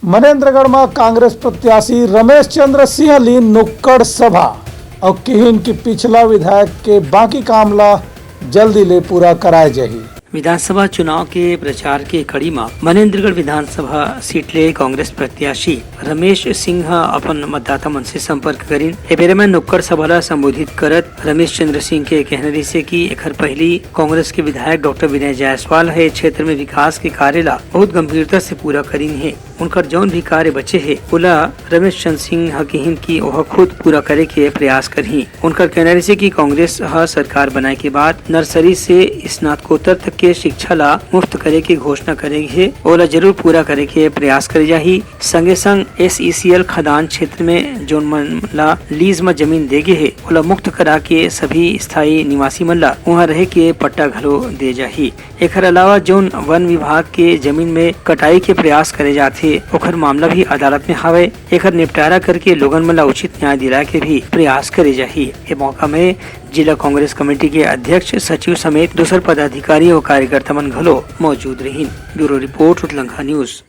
मनेन्द्रगढ़ में कांग्रेस प्रत्याशी रमेश चंद्र सिंह ली नुक्कड़ सभा और किहिन की पिछला विधायक के बाकी काम ला जल्दी ले पूरा कराए जाही। विधानसभा चुनाव के प्रचार के कड़ी में मनेन्द्रगढ़ विधानसभा सीट ले कांग्रेस प्रत्याशी रमेश सिंह अपन मतदाता मन से संपर्क करीन। ए बेरे में नुक्कड़ सभा ला संबोधित करत रमेश चंद्र सिंह के कहने से कि एकर पहली कांग्रेस के विधायक डॉक्टर विनय जायसवाल है क्षेत्र में विकास के कार्य ला बहुत गंभीरता से पूरा करीन है। उनकर जौन भी कार्य बचे है उला रमेश चंद्र सिंह हकीम की वह खुद पूरा करे के प्रयास करही। उनकर कहने से कि कांग्रेस सरकार बनाए के बाद नर्सरी से स्नातकोत्तर तक के शिक्षा ला मुफ्त करे के घोषणा करेगी है, ओला जरूर पूरा करे के प्रयास करे जाही। संगे संग SECL खदान क्षेत्र में जोन मन ला लीज में जमीन देगे है ओला मुक्त करा के सभी स्थायी निवासी मन ला वहाँ रहे के पट्टा घलो दे जाही। एकर अलावा जोन वन विभाग के जमीन में कटाई के प्रयास करे जाथे ओकर मामला भी अदालत में हावे, एकर निपटारा करके लोगन मन ला उचित न्याय दिलाए के भी प्रयास करे जाही। ए मौका में जिला कांग्रेस कमेटी के अध्यक्ष सचिव समेत दूसर पदाधिकारी और कार्यकर्ता मन घलो मौजूद रहीन। ब्यूरो रिपोर्ट उतलंघा न्यूज।